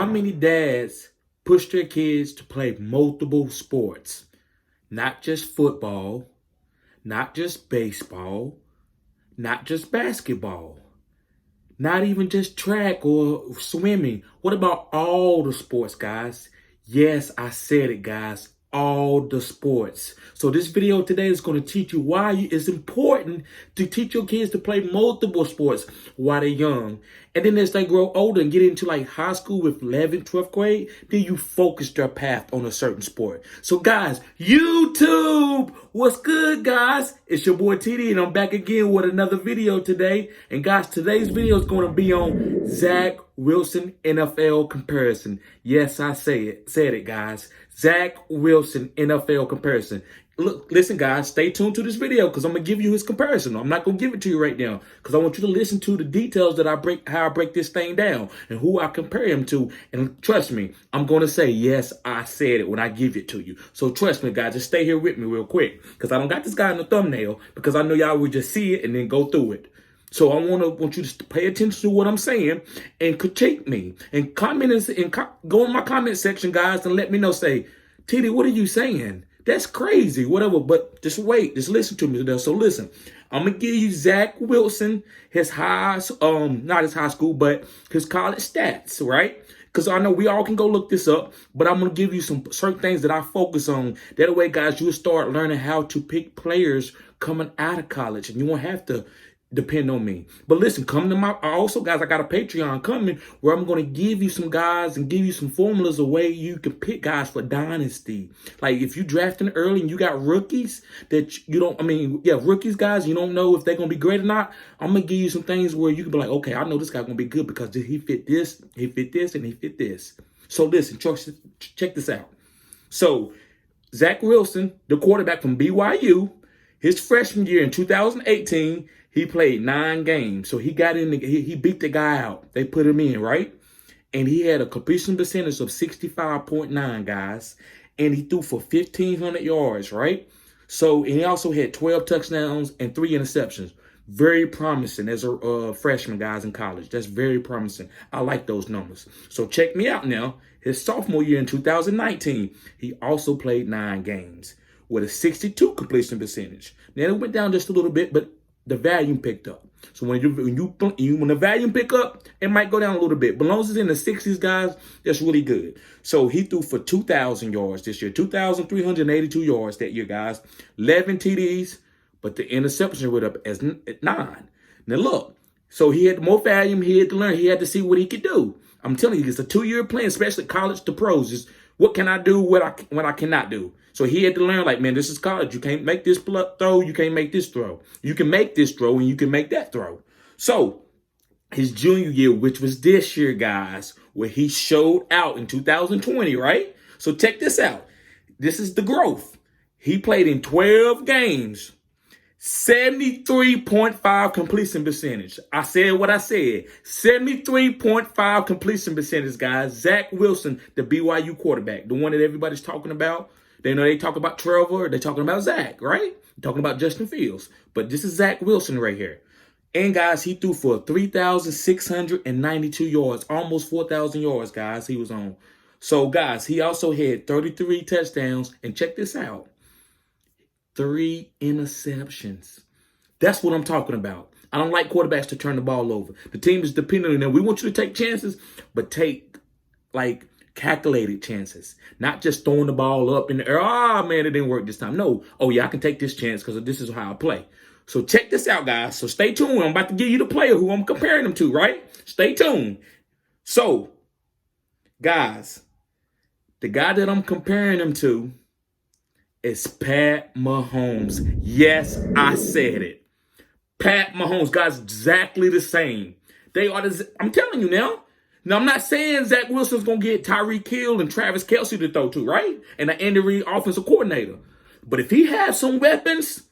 How many dads push their kids to play multiple sports? Not just football, not just baseball, not just basketball, not even just track or swimming. What about all the sports, guys? Yes, I said it, guys. All the sports. So this video today is going to teach you why it's important to teach your kids to play multiple sports while they're young. And then as they grow older and get into like high school with 11th, 12th grade, then you focus their path on a certain sport. So guys, YouTube, what's good, guys? It's your boy TD and I'm back again with another video today. And guys, today's video is going to be on Zach Wilson NFL comparison. Yes, I said it, guys. Zach Wilson NFL comparison. Look, listen, guys, stay tuned to this video because I'm going to give you his comparison. I'm not going to give it to you right now because I want you to listen to the details that how I break this thing down and who I compare him to. And trust me, I'm going to say, yes, I said it when I give it to you. So trust me, guys, just stay here with me real quick because I don't got this guy in the thumbnail because I know y'all would just see it and then go through it. So I want you to pay attention to what I'm saying and critique me and comment and go in my comment section, guys, and let me know. Say, TD, what are you saying? That's crazy, whatever. But just wait, just listen to me today. So listen, I'm gonna give you Zach Wilson, his not his high school, but his college stats, right? Because I know we all can go look this up, but I'm gonna give you some certain things that I focus on. That way, guys, you'll start learning how to pick players coming out of college, and you won't have to depend on me. But listen, come to my, also guys, I got a Patreon coming where I'm going to give you some guys and give you some formulas of way you can pick guys for dynasty. Like if you drafting early and you got rookies that you don't, rookies, guys, you don't know if they're going to be great or not. I'm going to give you some things where you can be like, okay, I know this guy's going to be good because he fit this, and he fit this. So listen, check this out. So Zach Wilson, the quarterback from BYU, his freshman year in 2018, he played 9 games. So he got in, he beat the guy out. They put him in, right? And he had a completion percentage of 65.9, guys. And he threw for 1,500 yards, right? So, and he also had 12 touchdowns and 3 interceptions. Very promising as a freshman, guys, in college. That's very promising. I like those numbers. So check me out now. His sophomore year in 2019, he also played 9 games with a 62 completion percentage. Now it went down just a little bit, but the volume picked up. So when the volume pick up, it might go down a little bit. But as long as it's in the 60s, guys, that's really good. So he threw for 2,000 yards this year, 2,382 yards that year, guys. 11 TDs, but the interceptions went up as 9. Now look, so he had more volume. He had to learn. He had to see what he could do. I'm telling you, it's a 2-year plan, especially college to pros. Is what can I do, what I cannot do. So he had to learn, like, man, this is college. You can't make this throw. You can't make this throw. You can make this throw and you can make that throw. So his junior year, which was this year, guys, where he showed out in 2020, right? So check this out. This is the growth. He played in 12 games, 73.5 completion percentage. I said what I said. 73.5 completion percentage, guys. Zach Wilson, the BYU quarterback, the one that everybody's talking about. They know they talk about Trevor, they're talking about Zach, right? They're talking about Justin Fields. But this is Zach Wilson right here. And guys, he threw for 3,692 yards, almost 4,000 yards, guys, he was on. So guys, he also had 33 touchdowns. And check this out. 3 interceptions. That's what I'm talking about. I don't like quarterbacks to turn the ball over. The team is dependent on them. We want you to take chances, but take like calculated chances, not just throwing the ball up in the air. Oh man, it didn't work this time. No. Oh yeah, I can take this chance because this is how I play. So check this out, guys. So stay tuned. I'm about to give you the player who I'm comparing him to, right? Stay tuned. So, guys, the guy that I'm comparing him to is Pat Mahomes. Yes, I said it. Pat Mahomes, guys, exactly the same. They are I'm telling you now. Now, I'm not saying Zach Wilson's going to get Tyreek Hill and Travis Kelce to throw to, right? And an Andy Reid offensive coordinator. But if he has some weapons,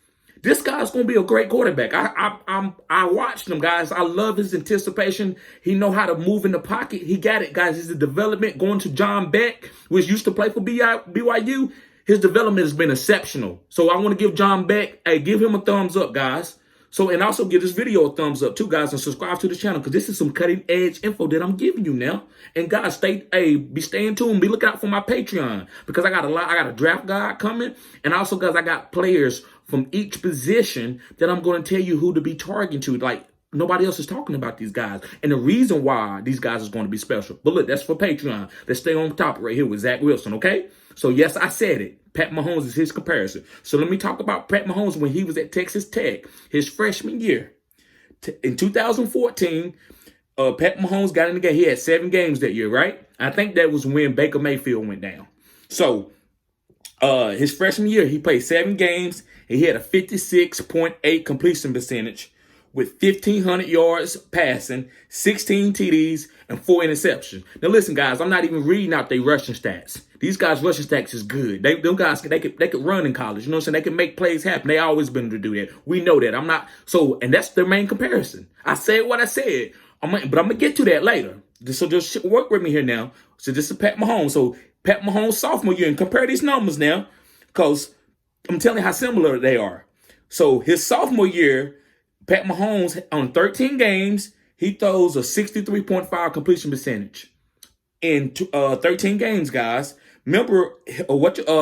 this guy's going to be a great quarterback. I watched him, guys. I love his anticipation. He know how to move in the pocket. He got it, guys. His development going to John Beck, which used to play for BYU. His development has been exceptional. So I want to give John Beck, give him a thumbs up, guys. So, and also give this video a thumbs up too, guys, and subscribe to the channel because this is some cutting edge info that I'm giving you now. And guys, be staying tuned. Be looking out for my Patreon because I got a draft guide coming, and also, guys, I got players from each position that I'm going to tell you who to be targeting to. Like nobody else is talking about these guys, and the reason why these guys is going to be special. But look, that's for Patreon. Let's stay on top right here with Zach Wilson, okay? So yes, I said it. Pat Mahomes is his comparison. So let me talk about Pat Mahomes when he was at Texas Tech, his freshman year. In 2014, Pat Mahomes got in the game. He had 7 games that year, right? I think that was when Baker Mayfield went down. So his freshman year, he played 7 games. And he had a 56.8 completion percentage with 1,500 yards passing, 16 TDs, and 4 interceptions. Now listen, guys, I'm not even reading out their rushing stats. These guys' rushing stats is good. Them guys, they could run in college. You know what I'm saying? They can make plays happen. They always been able to do that. We know that. And that's their main comparison. I said what I said, but I'm going to get to that later. So just work with me here now. So this is Pat Mahomes. So Pat Mahomes' sophomore year, and compare these numbers now, because I'm telling you how similar they are. So his sophomore year, Pat Mahomes, on 13 games, he throws a 63.5 completion percentage. In 13 games, guys. Remember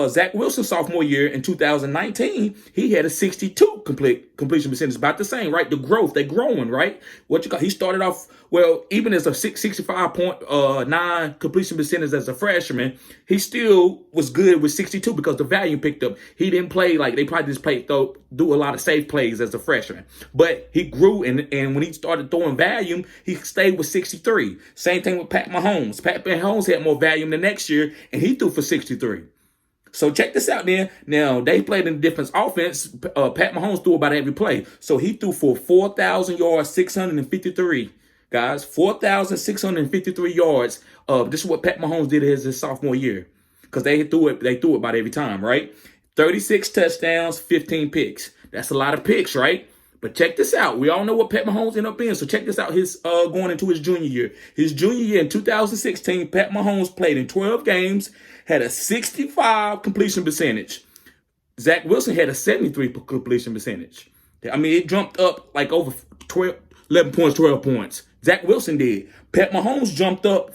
Zach Wilson sophomore year in 2019, he had a 62 completion percentage, about the same, right? The growth, they're growing, right? He started off, well, even as a 65.9 completion percentage as a freshman, he still was good with 62 because the volume picked up. He didn't play like they probably just do a lot of safe plays as a freshman, but he grew, and when he started throwing volume, he stayed with 63. Same thing with Pat Mahomes. Pat Mahomes had more volume the next year, and he threw for 63. So check this out then. Now, they played in a different offense. Pat Mahomes threw about every play. So he threw for 4,000 yards, 653. Guys, 4,653 yards. This is what Pat Mahomes did his sophomore year. Because they threw it about every time, right? 36 touchdowns, 15 picks. That's a lot of picks, right? But check this out. We all know what Pat Mahomes ended up being. So check this out. His going into his junior year. His junior year in 2016, Pat Mahomes played in 12 games, had a 65 completion percentage. Zach Wilson had a 73 completion percentage. I mean, it jumped up like over 11 points, 12 points. Zach Wilson did. Pat Mahomes jumped up.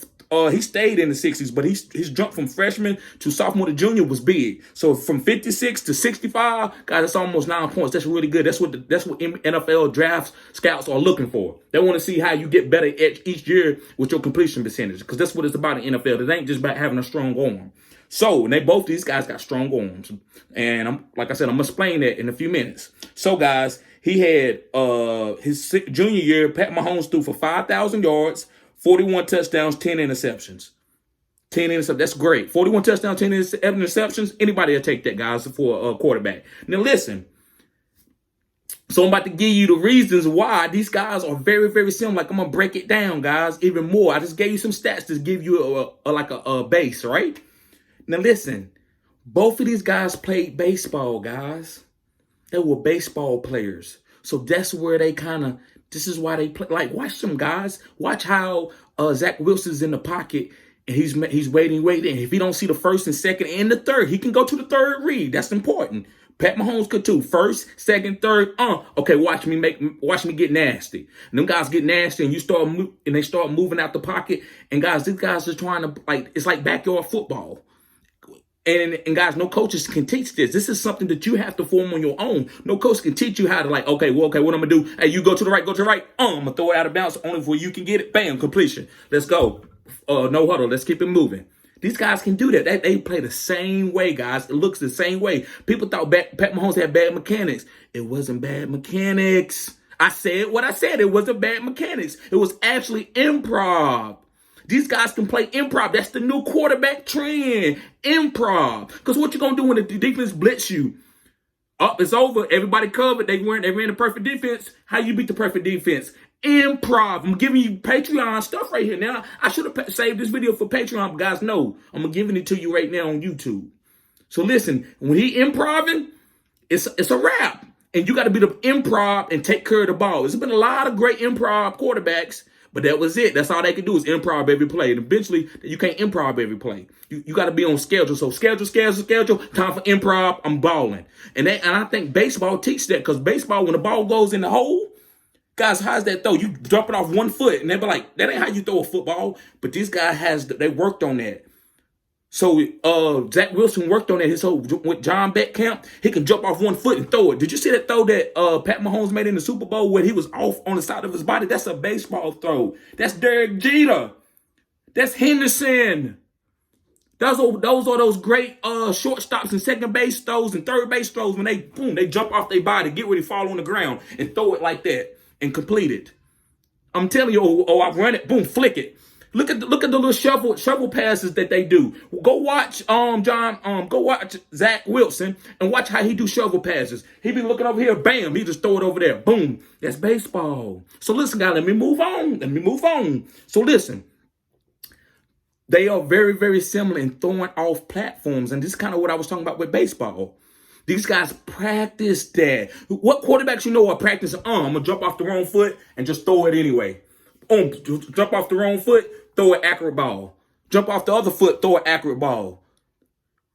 He stayed in the 60s, but his jump from freshman to sophomore to junior was big. So from 56 to 65, guys, that's almost 9 points. That's really good. That's what NFL draft scouts are looking for. They want to see how you get better each year with your completion percentage, because that's what it's about in NFL. It ain't just about having a strong arm. So, and both these guys got strong arms. And like I said, I'm going to explain that in a few minutes. So, guys, he had his junior year, Pat Mahomes threw for 5,000 yards, 41 touchdowns, 10 interceptions. 10 interceptions. That's great. 41 touchdowns, 10 interceptions. Anybody will take that, guys, for a quarterback. Now, listen. So I'm about to give you the reasons why these guys are very, very similar. Like, I'm going to break it down, guys, even more. I just gave you some stats to give you a base, right? Now, listen. Both of these guys played baseball, guys. They were baseball players. So that's where they this is why they play. Like, watch them, guys. Watch how Zach Wilson's in the pocket, and he's waiting. And if he don't see the first and second and the third, he can go to the third read. That's important. Pat Mahomes could too. First, second, third. Okay, watch me get nasty. And them guys get nasty, and they start moving out the pocket. And guys, these guys are trying to, like, it's like backyard football. And guys, no coaches can teach this. This is something that you have to form on your own. No coach can teach you how to, like, okay, what I'm going to do? Hey, you go to the right, I'm going to throw it out of bounds only where you can get it. Bam, completion. Let's go. No huddle. Let's keep it moving. These guys can do that. They play the same way, guys. It looks the same way. People thought Pat Mahomes had bad mechanics. It wasn't bad mechanics. I said what I said. It wasn't bad mechanics. It was actually improv. These guys can play improv. That's the new quarterback trend. Improv. Because what you going to do when the defense blitz you? It's over. Everybody covered. They ran the perfect defense. How you beat the perfect defense? Improv. I'm giving you Patreon stuff right here. Now, I should have saved this video for Patreon, but guys, no. I'm giving it to you right now on YouTube. So listen, when he improving, it's a wrap. And you got to be the improv and take care of the ball. There's been a lot of great improv quarterbacks, But that was it. That's all they could do is improv every play. And eventually, you can't improv every play. You got to be on schedule. So schedule. Time for improv. I'm balling. And I think baseball teaches that, because baseball, when the ball goes in the hole, guys, how's that throw? You drop it off one foot, and they be like, that ain't how you throw a football. But this guy they worked on that. So Zach Wilson worked on that his whole with John Beck camp. He can jump off one foot and throw it. Did you see that throw that Pat Mahomes made in the Super Bowl where he was off on the side of his body? That's a baseball throw. That's Derek Jeter. That's Henderson. Those are those great shortstops and second base throws and third base throws when they jump off their body, get ready to fall on the ground and throw it like that and complete it. I'm telling you, I run it, boom, flick it. Look at the little shovel passes that they do. Go watch go watch Zach Wilson and watch how he do shovel passes. He be looking over here, bam, he just throw it over there, boom. That's baseball. So listen, guys, let me move on. So listen, they are very, very similar in throwing off platforms, and this is kind of what I was talking about with baseball. These guys practice that. What quarterbacks are practicing? I'm gonna jump off the wrong foot and just throw it anyway. Jump off the wrong foot, throw an accurate ball. Jump off the other foot, throw an accurate ball.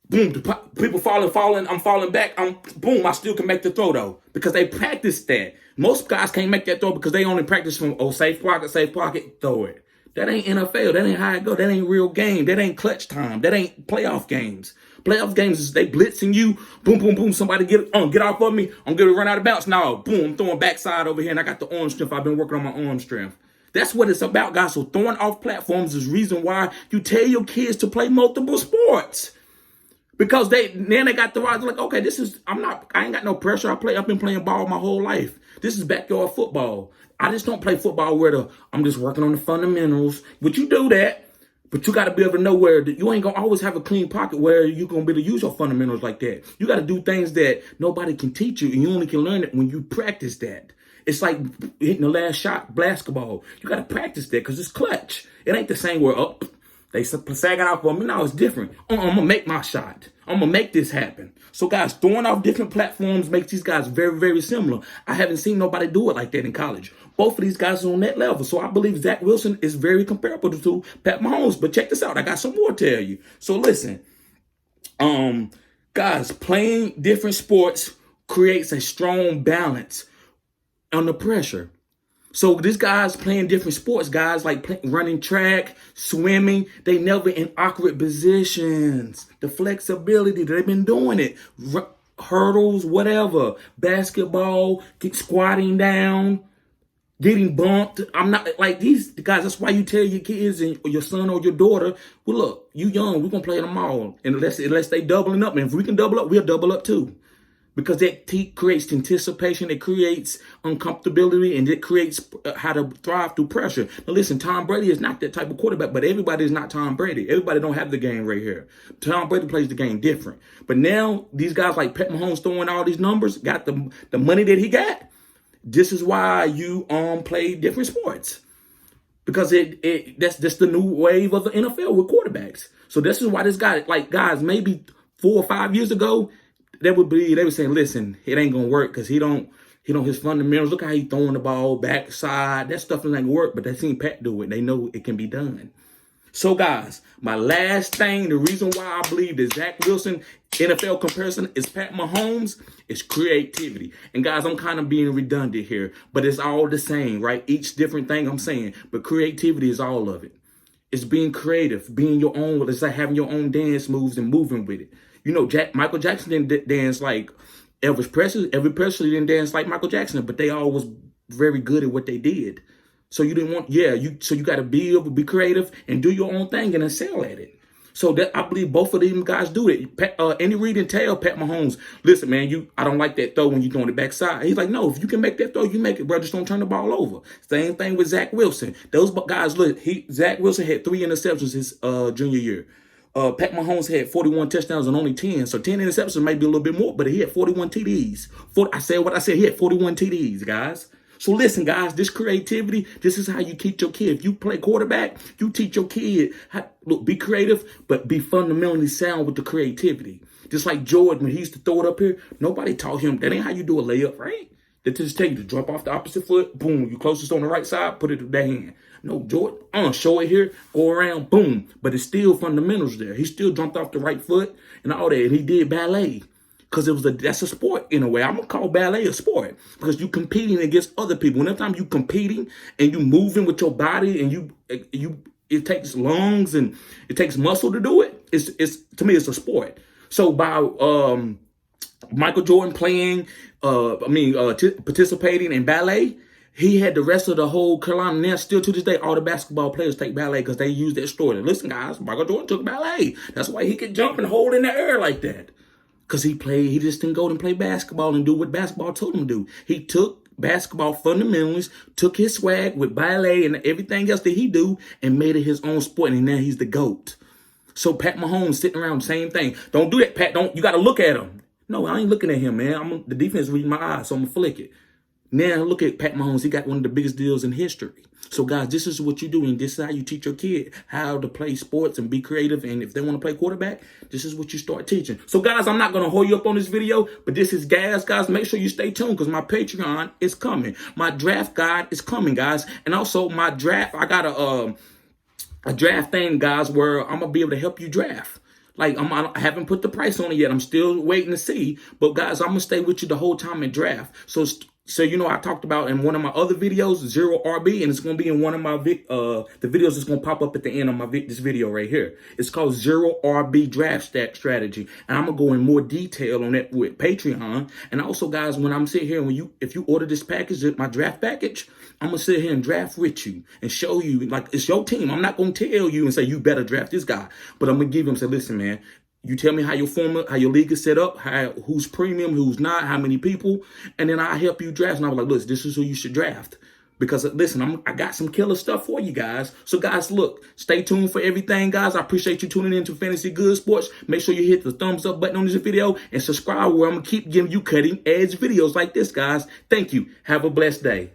Boom, people falling, I'm falling back. Boom, I still can make the throw though, because they practice that. Most guys can't make that throw because they only practice from, safe pocket, throw it. That ain't NFL. That ain't how it go. That ain't real game. That ain't clutch time. That ain't playoff games. Playoff games is they blitzing you. Boom, boom, boom. Somebody get off of me. I'm going to run out of bounds. Now, boom, I'm throwing backside over here, and I got the arm strength. I've been working on my arm strength. That's what it's about, guys. So throwing off platforms is the reason why you tell your kids to play multiple sports. Because they got the right, like, okay, I ain't got no pressure. I've been playing ball my whole life. This is backyard football. I just don't play football where I'm just working on the fundamentals. But you do that, but you got to be able to know where you ain't going to always have a clean pocket where you're going to be able to use your fundamentals like that. You got to do things that nobody can teach you, and you only can learn it when you practice that. It's like hitting the last shot, basketball. You got to practice that because it's clutch. It ain't the same where, they sagging out for me. No, it's different. I'm going to make my shot. I'm going to make this happen. So, guys, throwing off different platforms makes these guys very, very similar. I haven't seen nobody do it like that in college. Both of these guys are on that level. So, I believe Zach Wilson is very comparable to Pat Mahomes. But check this out. I got some more to tell you. So, listen. Guys, playing different sports creates a strong balance under pressure. So these guys playing different sports, guys like running track, swimming, they never in awkward positions. The flexibility, they've been doing it. Hurdles, whatever. Basketball, squatting down, getting bumped. I'm not like these guys. That's why you tell your kids and your son or your daughter, well, look, you young, we're going to play them all. And unless they doubling up. And if we can double up, we'll double up too. Because that creates anticipation, it creates uncomfortability, and it creates how to thrive through pressure. Now listen, Tom Brady is not that type of quarterback, but everybody is not Tom Brady. Everybody don't have the game right here. Tom Brady plays the game different. But now these guys like Pat Mahomes throwing all these numbers, got the money that he got. This is why you play different sports. Because that's just the new wave of the NFL with quarterbacks. So this is why this guy, like guys, maybe 4 or 5 years ago, they would saying, listen, it ain't gonna work because he don't his fundamentals. Look how he throwing the ball backside. That stuff ain't gonna work, but they seen Pat do it. They know it can be done. So guys, my last thing, the reason why I believe that Zach Wilson NFL comparison is Pat Mahomes is creativity. And guys, I'm kind of being redundant here, but it's all the same, right? Each different thing I'm saying, but creativity is all of it. It's being creative, being your own. It's like having your own dance moves and moving with it. You know, Michael Jackson didn't dance like Elvis Presley. Elvis Presley didn't dance like Michael Jackson, but they all was very good at what they did. So you didn't want, so you got to be able to be creative and do your own thing and excel at it. So that I believe both of them guys do it. Andy Reid and tell Pat Mahomes, listen, man, I don't like that throw when you're throwing it backside. He's like, no, if you can make that throw, you make it, bro. Just don't turn the ball over. Same thing with Zach Wilson. Those guys, look, Zach Wilson had 3 interceptions his junior year. Pat Mahomes had 41 touchdowns and only 10. So 10 interceptions might be a little bit more, but he had 41 TDs. I said what I said. He had 41 TDs, guys. So listen, guys, this creativity, this is how you teach your kid. If you play quarterback, you teach your kid how, look, be creative, but be fundamentally sound with the creativity. Just like Jordan, when he used to throw it up here, nobody taught him, that ain't how you do a layup, right? They just tell you to drop off the opposite foot, boom, you closest on the right side, put it to that hand. No, Jordan, I'm going to show it here, go around, boom. But it's still fundamentals there. He still jumped off the right foot and all that. And he did ballet because that's a sport in a way. I'm going to call ballet a sport because you competing against other people. Whenever time you competing and you moving with your body and it takes lungs and it takes muscle to do it. It's to me, it's a sport. So by Michael Jordan participating in ballet, he had the rest of the whole Carolina. Now, still to this day, all the basketball players take ballet because they use that story. Listen, guys, Michael Jordan took ballet. That's why he could jump and hold in the air like that. Because he just didn't go and play basketball and do what basketball told him to do. He took basketball fundamentals, took his swag with ballet and everything else that he do and made it his own sport. And now he's the GOAT. So Pat Mahomes sitting around, same thing. Don't do that, Pat. You got to look at him. No, I ain't looking at him, man. The defense reading my eyes, so I'm going to flick it. Now look at Pat Mahomes. He got one of the biggest deals in history. So guys, this is what you do, and this is how you teach your kid how to play sports and be creative. And if they want to play quarterback, this is what you start teaching. So guys, I'm not going to hold you up on this video, but this is gas, guys. Make sure you stay tuned because my Patreon is coming. My draft guide is coming, guys. And also my draft, I got a draft thing, guys, where I'm going to be able to help you draft. Like, I haven't put the price on it yet. I'm still waiting to see. But, guys, I'm going to stay with you the whole time in draft. So I talked about in one of my other videos, 0 RB, and it's going to be in one of my the videos that's going to pop up at the end of this video right here. It's called 0 RB Draft Strategy. And I'm going to go in more detail on that with Patreon. And also, guys, when I'm sitting here, if you order this package, my draft package, I'm going to sit here and draft with you and show you, like, it's your team. I'm not going to tell you and say, you better draft this guy. But I'm going to give him and say, listen, man, you tell me how your league is set up, who's premium, who's not, how many people, and then I help you draft. And I was like, listen, this is who you should draft. Because, listen, I got some killer stuff for you guys. So, guys, look, stay tuned for everything, guys. I appreciate you tuning in to Fantasy Good Sports. Make sure you hit the thumbs up button on this video and subscribe where I'm going to keep giving you cutting edge videos like this, guys. Thank you. Have a blessed day.